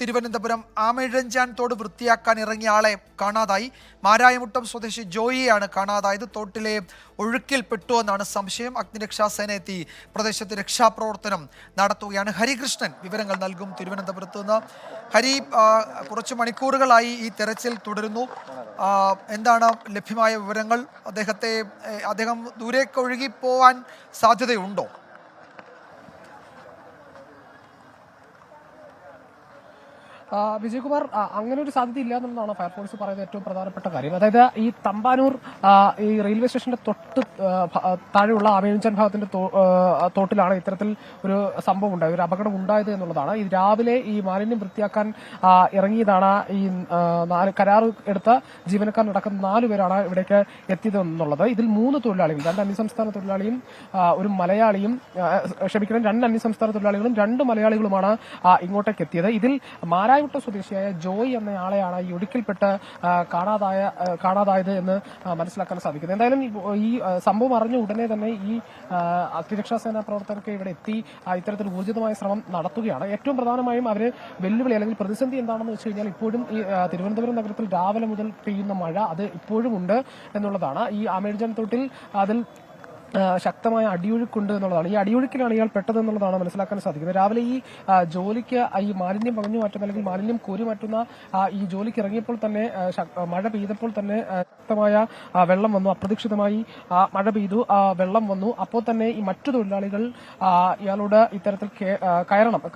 തിരുവനന്തപുരം ആമയിഴഞ്ചാൻ തോട് വൃത്തിയാക്കാൻ ഇറങ്ങിയ ആളെ കാണാതായി. മാരായമുട്ടം സ്വദേശി ജോയിയെയാണ് കാണാതായത്. തോട്ടിലെ ഒഴുക്കിൽ പെട്ടുവെന്നാണ് സംശയം. അഗ്നിരക്ഷാസേന എത്തി പ്രദേശത്ത് രക്ഷാപ്രവർത്തനം നടത്തുകയാണ്. ഹരികൃഷ്ണൻ വിവരങ്ങൾ നൽകും തിരുവനന്തപുരത്ത് നിന്ന്. ഹരി, കുറച്ച് മണിക്കൂറുകളായി ഈ തെരച്ചിൽ തുടരുന്നു. എന്താണ് ലഭ്യമായ വിവരങ്ങൾ? അദ്ദേഹം ദൂരേക്ക് ഒഴുകിപ്പോവാൻ സാധ്യതയുണ്ടോ? വിജയകുമാർ, അങ്ങനെ ഒരു സാധ്യത ഇല്ല എന്നുള്ളതാണ് ഫയർഫോഴ്സ് പറയുന്ന ഏറ്റവും പ്രധാനപ്പെട്ട കാര്യം. അതായത് ഈ തമ്പാനൂർ ഈ റെയിൽവേ സ്റ്റേഷന്റെ തൊട്ട് താഴെയുള്ള ആമയിഴഞ്ചാൻ ഭാഗത്തിന്റെ തോട്ടിലാണ് ഇത്തരത്തിൽ ഒരു സംഭവം ഉണ്ടായത്, ഒരു അപകടം ഉണ്ടായത് എന്നുള്ളതാണ്. ഈ രാവിലെ ഈ മാലിന്യം വൃത്തിയാക്കാൻ ഇറങ്ങിയതാണ് ഈ കരാർ എടുത്ത ജീവനക്കാരനടക്കം 4 പേരാണ് ഇവിടേക്ക് എത്തിയത് എന്നുള്ളത്. ഇതിൽ 3 തൊഴിലാളികൾ, 2 അന്യസംസ്ഥാന തൊഴിലാളിയും ഒരു മലയാളിയും, 2 അന്യസംസ്ഥാന തൊഴിലാളികളും 2 മലയാളികളുമാണ് ഇങ്ങോട്ടേക്ക് എത്തിയത്. ഇതിൽ മാരായമുട്ടം സ്വദേശിയായ ജോയ് എന്നയാളെയാണ് ഈ ഒഴുക്കിൽപ്പെട്ട് കാണാതായത് എന്ന് മനസ്സിലാക്കാൻ സാധിക്കുന്നത്. എന്തായാലും ഈ സംഭവം അറിഞ്ഞ ഉടനെ തന്നെ ഈ അഗ്നിരക്ഷാസേനാ പ്രവർത്തകർക്ക് ഇവിടെ എത്തി ഇത്തരത്തിൽ ഊർജിതമായ ശ്രമം നടത്തുകയാണ്. ഏറ്റവും പ്രധാനമായും അവര് വെല്ലുവിളി അല്ലെങ്കിൽ പ്രതിസന്ധി എന്താണെന്ന് വെച്ച് കഴിഞ്ഞാൽ ഇപ്പോഴും ഈ തിരുവനന്തപുരം നഗരത്തിൽ രാവിലെ മുതൽ പെയ്യുന്ന മഴ അത് ഇപ്പോഴും ഉണ്ട് എന്നുള്ളതാണ്. ഈ ആമയിഴഞ്ചാൻ തോട്ടിൽ അതിൽ ശക്തമായ അടിയൊഴുക്കുണ്ട് എന്നുള്ളതാണ്. ഈ അടിയൊഴുക്കിലാണ് ഇയാൾ പെട്ടതെന്നുള്ളതാണ് മനസ്സിലാക്കാൻ സാധിക്കുന്നത്. രാവിലെ ഈ ജോലിക്ക് ഈ മാലിന്യം പകഞ്ഞു മാറ്റുന്ന അല്ലെങ്കിൽ മാലിന്യം കോരി മാറ്റുന്ന ഈ ജോലിക്ക് ഇറങ്ങിയപ്പോൾ തന്നെ മഴ പെയ്തപ്പോൾ തന്നെ ശക്തമായ വെള്ളം വന്നു. അപ്രതീക്ഷിതമായി മഴ പെയ്തു, വെള്ളം വന്നു. അപ്പോൾ തന്നെ ഈ മറ്റു തൊഴിലാളികൾ ഇയാളോട് ഇത്തരത്തിൽ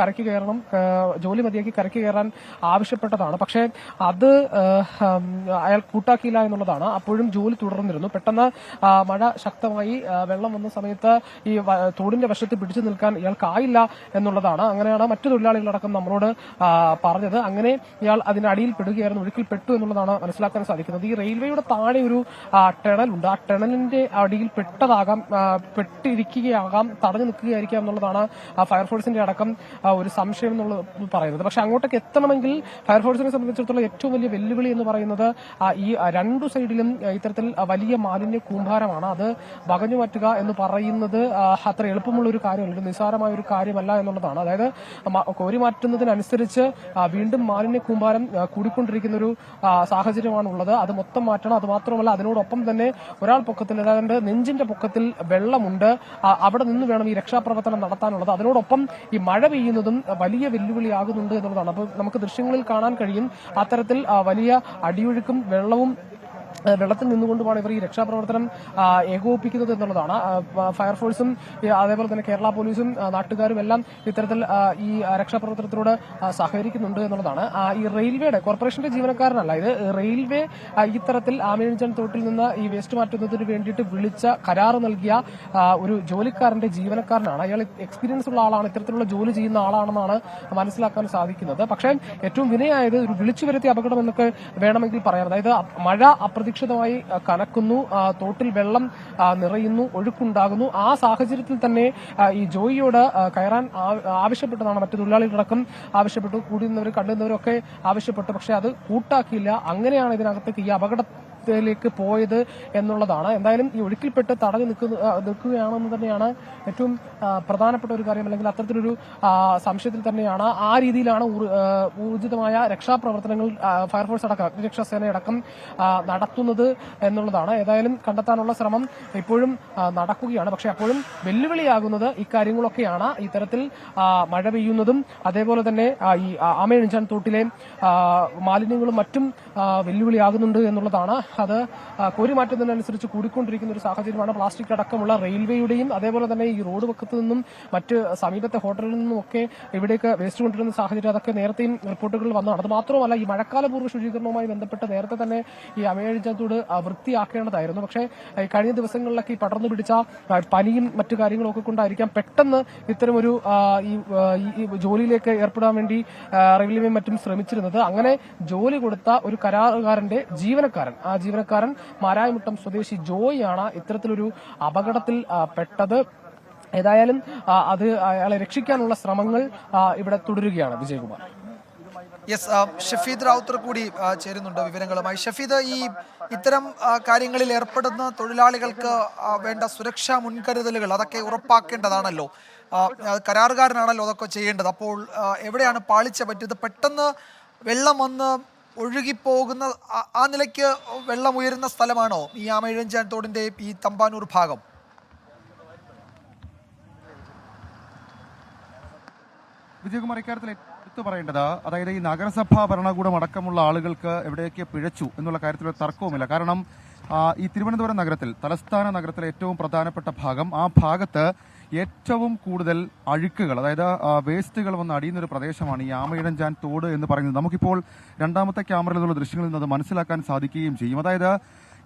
കരയ്ക്ക് കയറണം, ജോലി മതിയാക്കി കരയ്ക്ക് കയറാൻ ആവശ്യപ്പെട്ടതാണ്. പക്ഷേ അത് അയാൾ കൂട്ടാക്കിയില്ല എന്നുള്ളതാണ്. അപ്പോഴും ജോലി തുടർന്നിരുന്നു. പെട്ടെന്ന് മഴ ശക്തമായി വെള്ളം വന്ന സമയത്ത് ഈ തോടിന്റെ വശത്ത് പിടിച്ചു നിൽക്കാൻ ഇയാൾക്കായില്ല എന്നുള്ളതാണ്. അങ്ങനെയാണ് മറ്റു തൊഴിലാളികളടക്കം നമ്മളോട് പറഞ്ഞത്. അങ്ങനെ ഇയാൾ അതിനടിയിൽ പെടുകയായിരുന്നു, ഒഴുക്കിൽ പെട്ടു എന്നുള്ളതാണ് മനസ്സിലാക്കാൻ സാധിക്കുന്നത്. ഈ റെയിൽവേയുടെ താഴെ ഒരു ടണലുണ്ട്. ആ ടണലിന്റെ അടിയിൽ പെട്ടിരിക്കുകയാകാം, തടഞ്ഞു നിൽക്കുകയായിരിക്കാം എന്നുള്ളതാണ് ഫയർഫോഴ്സിന്റെ അടക്കം ഒരു സംശയം എന്നുള്ളത് പറയുന്നത്. പക്ഷെ അങ്ങോട്ടേക്ക് എത്തണമെങ്കിൽ ഫയർഫോഴ്സിനെ സംബന്ധിച്ചിടത്തോളം ഏറ്റവും വലിയ വെല്ലുവിളി എന്ന് പറയുന്നത് ഈ 2 സൈഡിലും ഇത്തരത്തിൽ വലിയ മാലിന്യ കൂമ്പാരമാണ്. അത് വകഞ്ഞു മാറ്റുക എന്ന് പറയുന്നത് അത്ര എളുപ്പമുള്ള ഒരു കാര്യമല്ല, നിസ്സാരമായ ഒരു കാര്യമല്ല എന്നുള്ളതാണ്. അതായത് കോരി മാറ്റുന്നതിനനുസരിച്ച് വീണ്ടും മാലിന്യ കൂമ്പാരം കൂടിക്കൊണ്ടിരിക്കുന്ന ഒരു സാഹചര്യമാണ് ഉള്ളത്. അത് മൊത്തം മാറ്റണം. അത് മാത്രമല്ല, അതിനോടൊപ്പം തന്നെ ഒരാൾ പൊക്കത്തിൽ, അതായത് നെഞ്ചിന്റെ പൊക്കത്തിൽ വെള്ളമുണ്ട്. അവിടെ നിന്ന് വേണം ഈ രക്ഷാപ്രവർത്തനം നടത്താനുള്ളത്. അതിനോടൊപ്പം ഈ മഴ പെയ്യുന്നതും വലിയ വെല്ലുവിളിയാകുന്നുണ്ട് എന്നുള്ളതാണ്. അപ്പോൾ നമുക്ക് ദൃശ്യങ്ങളിൽ കാണാൻ കഴിയും അത്തരത്തിൽ വലിയ അടിയൊഴുക്കും വെള്ളത്തിൽ നിന്നുകൊണ്ടുമാണ് ഇവർ ഈ രക്ഷാപ്രവർത്തനം ഏകോപിപ്പിക്കുന്നത് എന്നുള്ളതാണ്. ഫയർഫോഴ്സും അതേപോലെ തന്നെ കേരള പോലീസും നാട്ടുകാരും എല്ലാം ഇത്തരത്തിൽ ഈ രക്ഷാപ്രവർത്തനത്തിനോട് സഹകരിക്കുന്നുണ്ട് എന്നുള്ളതാണ്. ഈ റെയിൽവേയുടെ കോർപ്പറേഷന്റെ ജീവനക്കാരനല്ല, ഇത് റെയിൽവേ ഇത്തരത്തിൽ ആമയിഴഞ്ചാൻ തോട്ടിൽ നിന്ന് ഈ വേസ്റ്റ് മാറ്റുന്നതിന് വേണ്ടിയിട്ട് വിളിച്ച കരാർ നൽകിയ ഒരു ജോലിക്കാരന്റെ ജീവനക്കാരനാണ്. അയാൾ എക്സ്പീരിയൻസ് ഉള്ള ആളാണ്, ഇത്തരത്തിലുള്ള ജോലി ചെയ്യുന്ന ആളാണെന്നാണ് മനസ്സിലാക്കാൻ സാധിക്കുന്നത്. പക്ഷേ ഏറ്റവും വിനയായത് ഒരു വിളിച്ചു വരുത്തിയ അപകടം എന്നൊക്കെ വേണമെങ്കിൽ പറയാം. അതായത് മഴ അപ്രതീക്ഷിതമായി കനക്കുന്നു, തോട്ടിൽ വെള്ളം നിറയുന്നു, ഒഴുക്കുണ്ടാകുന്നു. ആ സാഹചര്യത്തിൽ തന്നെ ഈ ജോയിയോട് കയറാൻ ആവശ്യപ്പെട്ടതാണ്. മറ്റു തൊഴിലാളികളടക്കം ആവശ്യപ്പെട്ടു, കൂടുന്നവരും കണ്ടുന്നവരും ഒക്കെ ആവശ്യപ്പെട്ടു. പക്ഷെ അത് കൂട്ടാക്കിയില്ല. അങ്ങനെയാണ് ഇതിനകത്തേക്ക് ഈ ത്തിലേക്ക് പോയത് എന്നുള്ളതാണ്. എന്തായാലും ഈ ഒഴുക്കിൽപ്പെട്ട് തടഞ്ഞു നിൽക്കുകയാണെന്ന് തന്നെയാണ് ഏറ്റവും പ്രധാനപ്പെട്ട ഒരു കാര്യം. അല്ലെങ്കിൽ അത്തരത്തിലൊരു സംശയത്തിൽ തന്നെയാണ്. ആ രീതിയിലാണ് ഊർജിതമായ രക്ഷാപ്രവർത്തനങ്ങൾ ഫയർഫോഴ്സ് അടക്കം അഗ്നിരക്ഷാസേനയടക്കം നടത്തുന്നത് എന്നുള്ളതാണ്. ഏതായാലും കണ്ടെത്താനുള്ള ശ്രമം ഇപ്പോഴും നടക്കുകയാണ്. പക്ഷെ അപ്പോഴും വെല്ലുവിളിയാകുന്നത് ഇക്കാര്യങ്ങളൊക്കെയാണ്. ഇത്തരത്തിൽ മഴ പെയ്യുന്നതും അതേപോലെ തന്നെ ഈ ആമയിഴഞ്ചാൻ തോട്ടിലെ മാലിന്യങ്ങളും മറ്റും വെല്ലുവിളിയാകുന്നുണ്ട് എന്നുള്ളതാണ്. അത് കോരിമാറ്റുന്നതിനനുസരിച്ച് കൂടിക്കൊണ്ടിരിക്കുന്ന ഒരു സാഹചര്യമാണ്. പ്ലാസ്റ്റിക് അടക്കമുള്ള റെയിൽവേയുടെയും അതേപോലെ തന്നെ ഈ റോഡ് പക്കത്ത് നിന്നും മറ്റ് സമീപത്തെ ഹോട്ടലിൽ നിന്നും ഒക്കെ ഇവിടേക്ക് വേസ്റ്റ് കൊണ്ടിരുന്ന സാഹചര്യം അതൊക്കെ നേരത്തെയും റിപ്പോർട്ടുകളിൽ വന്നതാണ്. അത് മാത്രമല്ല, ഈ മഴക്കാലപൂർവ്വ ശുചീകരണവുമായി ബന്ധപ്പെട്ട് നേരത്തെ തന്നെ ഈ ആമയിഴഞ്ചാൻ തോട് വൃത്തിയാക്കേണ്ടതായിരുന്നു. പക്ഷേ കഴിഞ്ഞ ദിവസങ്ങളിലൊക്കെ ഈ പടർന്നു പിടിച്ച പനിയും മറ്റു കാര്യങ്ങളും ഒക്കെ കൊണ്ടായിരിക്കാം പെട്ടെന്ന് ഇത്തരമൊരു ഈ ജോലിയിലേക്ക് ഏർപ്പെടാൻ വേണ്ടി റെയിൽവേയും മറ്റും ശ്രമിച്ചിരുന്നത്. അങ്ങനെ ജോലി കൊടുത്ത ഒരു കരാറുകാരന്റെ ജീവനക്കാരൻ, ആ ജീവനക്കാരൻ മാരായമുട്ടം സ്വദേശി ജോയ് ആണ് ഇത്തരത്തിലൊരു അപകടത്തിൽ പെട്ടത്. ഏതായാലും അത് അയാളെ രക്ഷിക്കാനുള്ള ശ്രമങ്ങൾ ഇവിടെ തുടരുകയാണ്. വിജയകുമാർ. യെസ്, ഷഫീദ് റാവുത്തർ കൂടി ചേരുന്നുണ്ട് വിവരങ്ങളുമായി. ഷഫീദ്, ഈ ഇത്തരം കാര്യങ്ങളിൽ ഏർപ്പെടുന്ന തൊഴിലാളികൾക്ക് വേണ്ട സുരക്ഷാ മുൻകരുതലുകൾ അതൊക്കെ ഉറപ്പാക്കേണ്ടതാണല്ലോ. കരാറുകാരനാണല്ലോ അതൊക്കെ ചെയ്യേണ്ടത്. അപ്പോൾ എവിടെയാണ് പാളിച്ച പറ്റിയത്? പെട്ടെന്ന് വെള്ളം വന്ന് ഒഴുകിപ്പോകുന്ന ആ നിലയ്ക്ക് വെള്ളം ഉയരുന്ന സ്ഥലമാണോ ഈ ആമയിഴഞ്ചാൻ തോടിന്റെ ഈ തമ്പാനൂർ ഭാഗം? വിജയകുമാർ, ഇക്കാര്യത്തിൽ എടുത്തു പറയേണ്ടത്, അതായത് ഈ നഗരസഭാ ഭരണകൂടം അടക്കമുള്ള ആളുകൾക്ക് എവിടെയൊക്കെ പിഴച്ചു എന്നുള്ള കാര്യത്തിൽ ഒരു തർക്കവുമില്ല. കാരണം ഈ തിരുവനന്തപുരം നഗരത്തിൽ, തലസ്ഥാന നഗരത്തിലെ ഏറ്റവും പ്രധാനപ്പെട്ട ഭാഗം, ആ ഭാഗത്ത് ഏറ്റവും കൂടുതൽ അഴുക്കുകൾ, അതായത് വേസ്റ്റുകൾ വന്ന് അടിയുന്ന ഒരു പ്രദേശമാണ് ഈ ആമയിഴഞ്ചാൻ തോട് എന്ന് പറയുന്നത്. നമുക്കിപ്പോൾ രണ്ടാമത്തെ ക്യാമറയിൽ നിന്നുള്ള ദൃശ്യങ്ങളിൽ നിന്ന് അത് മനസ്സിലാക്കാൻ സാധിക്കുകയും ചെയ്യും. അതായത്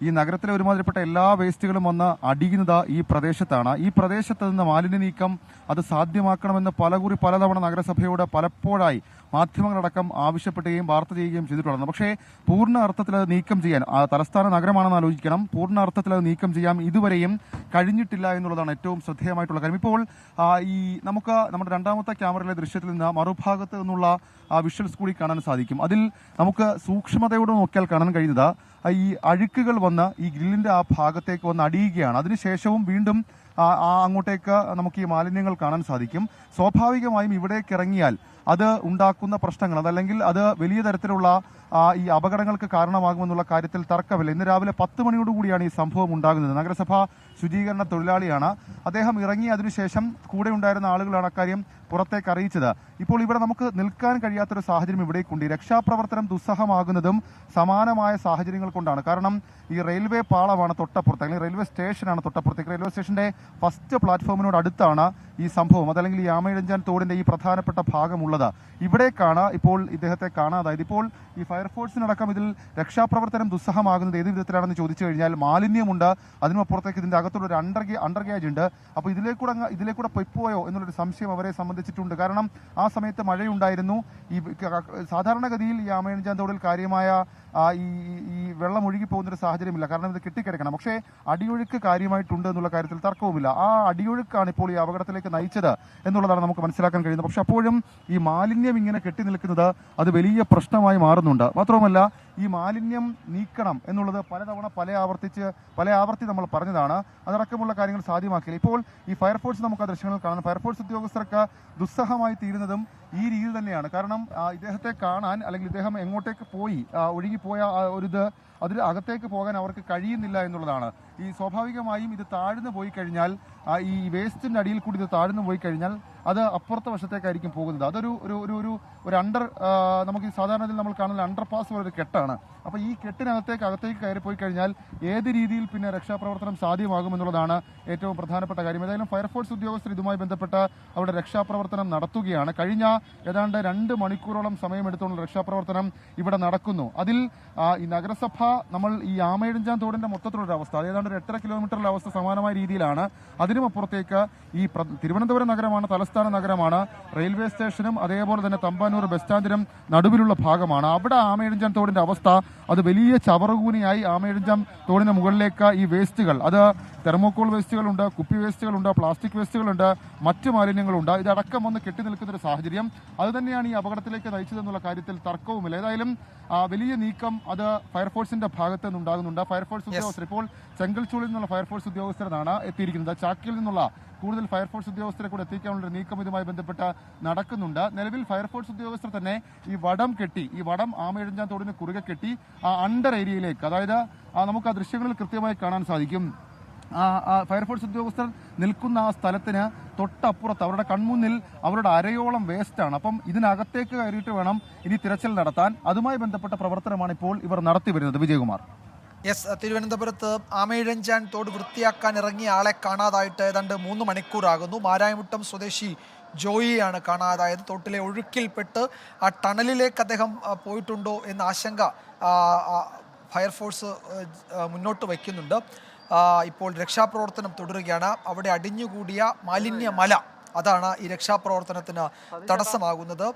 ഈ നഗരത്തിലെ ഒരുമാതിരിപ്പെട്ട എല്ലാ വേസ്റ്റുകളും വന്ന് അടിയുന്നത് ഈ പ്രദേശത്താണ്. ഈ പ്രദേശത്ത് നിന്ന് മാലിന്യ നീക്കം അത് സാധ്യമാക്കണമെന്ന് പലകുറി പലതവണ നഗരസഭയോട് പലപ്പോഴായി മാധ്യമങ്ങളടക്കം ആവശ്യപ്പെടുകയും വാർത്ത ചെയ്യുകയും ചെയ്തിട്ടുള്ളത്. പക്ഷേ പൂർണ്ണ അർത്ഥത്തിൽ അത് നീക്കം ചെയ്യാൻ, തലസ്ഥാന നഗരമാണെന്ന് ആലോചിക്കണം, പൂർണ്ണ അർത്ഥത്തിൽ അത് നീക്കം ചെയ്യാൻ ഇതുവരെയും കഴിഞ്ഞിട്ടില്ല എന്നുള്ളതാണ് ഏറ്റവും ശ്രദ്ധേയമായിട്ടുള്ള കാര്യം. ഇപ്പോൾ ഈ നമുക്ക് നമ്മുടെ രണ്ടാമത്തെ ക്യാമറയിലെ ദൃശ്യത്തിൽ നിന്ന് മറുഭാഗത്ത് നിന്നുള്ള വിഷ്വൽസ് കൂടി കാണാൻ സാധിക്കും. അതിൽ നമുക്ക് സൂക്ഷ്മതയോടെ നോക്കിയാൽ കാണാൻ കഴിയുന്നത് ഈ അഴുക്കുകൾ വന്ന് ഈ ഗ്രില്ലിന്റെ ആ ഭാഗത്തേക്ക് വന്ന് അടിയുകയാണ്. അതിനുശേഷവും വീണ്ടും അങ്ങോട്ടേക്ക് നമുക്ക് ഈ മാലിന്യങ്ങൾ കാണാൻ സാധിക്കും. സ്വാഭാവികമായും ഇവിടേക്ക് ഇറങ്ങിയാൽ അത് ഉണ്ടാക്കുന്ന പ്രശ്നങ്ങൾ, അതല്ലെങ്കിൽ അത് വലിയ തരത്തിലുള്ള ഈ അപകടങ്ങൾക്ക് കാരണമാകുമെന്നുള്ള കാര്യത്തിൽ തർക്കമില്ല. ഇന്ന് രാവിലെ 10 മണിയോടുകൂടിയാണ് ഈ സംഭവം ഉണ്ടാകുന്നത്. നഗരസഭാ ശുചീകരണ തൊഴിലാളിയാണ് അദ്ദേഹം. ഇറങ്ങി അതിനുശേഷം കൂടെ ഉണ്ടായിരുന്ന ആളുകളാണ് അക്കാര്യം പുറത്തേക്ക് അറിയിച്ചത്. ഇപ്പോൾ ഇവിടെ നമുക്ക് നിൽക്കാൻ കഴിയാത്തൊരു സാഹചര്യം ഇവിടേക്കുണ്ട്. ഈ രക്ഷാപ്രവർത്തനം ദുസ്സഹമാകുന്നതും സമാനമായ സാഹചര്യങ്ങൾ കൊണ്ടാണ്. കാരണം ഈ റെയിൽവേ പാളമാണ് തൊട്ടപ്പുറത്ത്, അല്ലെങ്കിൽ റെയിൽവേ സ്റ്റേഷനാണ് തൊട്ടപ്പുറത്തേക്ക്. റെയിൽവേ സ്റ്റേഷന്റെ ഫസ്റ്റ് പ്ലാറ്റ്ഫോമിനോട് അടുത്താണ് ഈ സംഭവം, അതല്ലെങ്കിൽ ഈ ആമയിഴഞ്ചാൻ തോടിന്റെ ഈ പ്രധാനപ്പെട്ട ഭാഗമുള്ളത്. ഇവിടേക്കാണ് ഇപ്പോൾ ഇദ്ദേഹത്തെ കാണാതായത്. ഇപ്പോൾ ഈ ഫയർഫോഴ്സിനടക്കം ഇതിൽ രക്ഷാപ്രവർത്തനം ദുസ്സഹമാകുന്നത് ഏത് വിധത്തിലാണെന്ന് ചോദിച്ചു കഴിഞ്ഞാൽ, മാലിന്യമുണ്ട്, അതിനുമപ്പുറത്തേക്ക് ഇതിന്റെ അകത്തുള്ള ഒരു അണ്ടർഗേജ് ഉണ്ട്. അപ്പോൾ ഇതിലേക്കൂടെ പൊയ്പോയോ എന്നുള്ളൊരു സംശയം അവരെ സംബന്ധിച്ചിട്ടുണ്ട്. കാരണം ആ സമയത്ത് മഴയുണ്ടായിരുന്നു. ഈ സാധാരണഗതിയിൽ ഈ ആമയിഴഞ്ചാൻ തോടിൽ കാര്യമായ ഈ വെള്ളം ഒഴുകി പോകുന്നൊരു സാഹചര്യമില്ല, കാരണം ഇത് കെട്ടിക്കിടക്കണം. പക്ഷേ അടിയൊഴുക്ക് കാര്യമായിട്ടുണ്ട് എന്നുള്ള കാര്യത്തിൽ തർക്കവുമില്ല. ആ അടിയൊഴുക്കാണ് ഇപ്പോൾ ഈ അപകടത്തിലേക്ക് നയിച്ചത് എന്നുള്ളതാണ് നമുക്ക് മനസ്സിലാക്കാൻ കഴിയുന്നത്. പക്ഷെ അപ്പോഴും ഈ മാലിന്യം ഇങ്ങനെ കെട്ടി നിൽക്കുന്നത് അത് വലിയ പ്രശ്നമായി മാറുന്നുണ്ട്. മാത്രവുമല്ല, ഈ മാലിന്യം നീക്കണം എന്നുള്ളത് പലതവണ പല ആവർത്തി നമ്മൾ പറഞ്ഞതാണ്. അതടക്കമുള്ള കാര്യങ്ങൾ സാധ്യമാക്കില്ല. ഇപ്പോൾ ഈ ഫയർഫോഴ്സ് നമുക്ക് ആ ദൃശ്യങ്ങൾ കാണാം. ഫയർഫോഴ്സ് ഉദ്യോഗസ്ഥർക്ക് ദുസ്സഹമായി തീരുന്നതും ഈ രീതിയിൽ തന്നെയാണ്. കാരണം ഇദ്ദേഹത്തെ കാണാൻ, അല്ലെങ്കിൽ ഇദ്ദേഹം എങ്ങോട്ടേക്ക് പോയി, ഒഴുകിപ്പോയ അതിൽ അകത്തേക്ക് പോകാൻ അവർക്ക് കഴിയുന്നില്ല എന്നുള്ളതാണ്. ഈ സ്വാഭാവികമായും ഇത് താഴ്ന്നു പോയി കഴിഞ്ഞാൽ, ഈ വേസ്റ്റിന്റെ അടിയിൽ കൂടി ഇത് താഴ്ന്നു പോയി കഴിഞ്ഞാൽ അത് അപ്പുറത്തെ വശത്തേക്കായിരിക്കും പോകുന്നത്. അതൊരു നമുക്ക് ഈ സാധാരണ നമ്മൾ കാണുന്ന അണ്ടർപാസ് പോലെ ഒരു കെട്ടാണ്. അപ്പോൾ ഈ അകത്തേക്ക് കയറി പോയി കഴിഞ്ഞാൽ ഏത് രീതിയിൽ പിന്നെ രക്ഷാപ്രവർത്തനം സാധ്യമാകുമെന്നുള്ളതാണ് ഏറ്റവും പ്രധാനപ്പെട്ട കാര്യം. ഏതായാലും ഫയർഫോഴ്സ് ഉദ്യോഗസ്ഥർ ഇതുമായി ബന്ധപ്പെട്ട് അവരുടെ രക്ഷാപ്രവർത്തനം നടത്തുകയാണ്. കഴിഞ്ഞ ഏതാണ്ട് 2 മണിക്കൂറോളം സമയമെടുത്തുള്ള രക്ഷാപ്രവർത്തനം ഇവിടെ നടക്കുന്നു. അതിൽ ഈ നഗരസഭ, നമ്മൾ ഈ ആമയിഴഞ്ചാൻ തോടിന്റെ മൊത്തത്തിലുള്ള അവസ്ഥ, ഏതാണ്ട് 8.5 കിലോമീറ്ററിലെ അവസ്ഥ സമാനമായ രീതിയിലാണ്. അതിനുമപ്പുറത്തേക്ക് ഈ തിരുവനന്തപുരം നഗരമാണ്, തലസ്ഥാന നഗരമാണ്, റെയിൽവേ സ്റ്റേഷനും അതേപോലെ തന്നെ തമ്പാനൂർ ബസ് സ്റ്റാൻഡിനും നടുവിലുള്ള ഭാഗമാണ്. അവിടെ ആമയിഴഞ്ചാൻ തോടിന്റെ അവസ്ഥ അത് വലിയ ചവറുകൂനിയായി. ആമയിഴഞ്ചാൻ തോടിന് മുകളിലേക്ക് ഈ വേസ്റ്റുകൾ, അത് തെർമോക്കോൾ വേസ്റ്റുകളുണ്ട്, കുപ്പി വേസ്റ്റുകളുണ്ട്, പ്ലാസ്റ്റിക് വേസ്റ്റുകളുണ്ട്, മറ്റു മാലിന്യങ്ങളുണ്ട്. ഇതടക്കം വന്ന് കെട്ടി നിൽക്കുന്ന ഒരു സാഹചര്യം അത് തന്നെയാണ് ഈ അപകടത്തിലേക്ക് നയിച്ചതെന്നുള്ള കാര്യത്തിൽ തർക്കവുമില്ല. ഏതായാലും വലിയ നീക്കം അത് ഫയർഫോഴ്സിന്റെ ഭാഗത്ത് നിന്നുണ്ടാകുന്നുണ്ട്. ഫയർഫോഴ്സ് ഉദ്യോഗസ്ഥർ ഇപ്പോൾ ചെങ്കൽച്ചൂളിൽ നിന്നുള്ള ഫയർഫോഴ്സ് ഉദ്യോഗസ്ഥരാണ് എത്തിയിരിക്കുന്നത്. ചാക്കിയിൽ നിന്നുള്ള കൂടുതൽ ഫയർഫോഴ്സ് ഉദ്യോഗസ്ഥരെ കൂടെ എത്തിക്കാനുള്ള നീക്കം ഇതുമായി ബന്ധപ്പെട്ട് നടക്കുന്നുണ്ട്. നിലവിൽ ഫയർഫോഴ്സ് ഉദ്യോഗസ്ഥർ തന്നെ ഈ വടം ആമയിഴഞ്ചാൻ തോടിന് കുറുകെ കെട്ടി അണ്ടർ ഏരിയയിലേക്ക്, അതായത് നമുക്ക് ആ ദൃശ്യങ്ങളിൽ കൃത്യമായി കാണാൻ സാധിക്കും, ഫയർഫോഴ്സ് ഉദ്യോഗസ്ഥർ നിൽക്കുന്ന ആ സ്ഥലത്തിന് തൊട്ടപ്പുറത്ത് അവരുടെ കൺമുന്നിൽ അവരുടെ അരയോളം വേസ്റ്റാണ്. അപ്പം ഇതിനകത്തേക്ക് കയറിയിട്ട് വേണം ഇനി തിരച്ചിൽ നടത്താൻ. അതുമായി ബന്ധപ്പെട്ട പ്രവർത്തനമാണ് ഇപ്പോൾ ഇവർ നടത്തി വരുന്നത്. വിജയകുമാർ. യെസ്, തിരുവനന്തപുരത്ത് ആമയിഴഞ്ചാൻ തോട് വൃത്തിയാക്കാൻ ഇറങ്ങിയ ആളെ കാണാതായിട്ട് ഏതാണ്ട് 3 മണിക്കൂറാകുന്നു. മാരായമുട്ടം സ്വദേശി ജോയിയാണ് കാണാതായത്. തോട്ടിലെ ഒഴുക്കിൽപ്പെട്ട് ആ ടണലിലേക്ക് അദ്ദേഹം പോയിട്ടുണ്ടോ എന്ന ആശങ്ക ഫയർഫോഴ്സ് മുന്നോട്ട് വയ്ക്കുന്നുണ്ട്. ഇപ്പോൾ രക്ഷാപ്രവർത്തനം തുടരുകയാണ്. അവിടെ അടിഞ്ഞുകൂടിയ മാലിന്യമല, അതാണ് ഈ രക്ഷാപ്രവർത്തനത്തിന് തടസ്സമാകുന്നത്.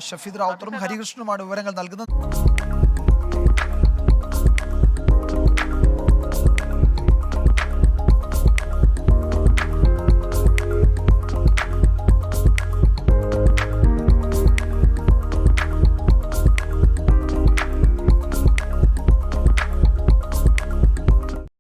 ഷഫീദ് റാവുത്തറും ഹരികൃഷ്ണനുമാണ് വിവരങ്ങൾ നൽകുന്നത്.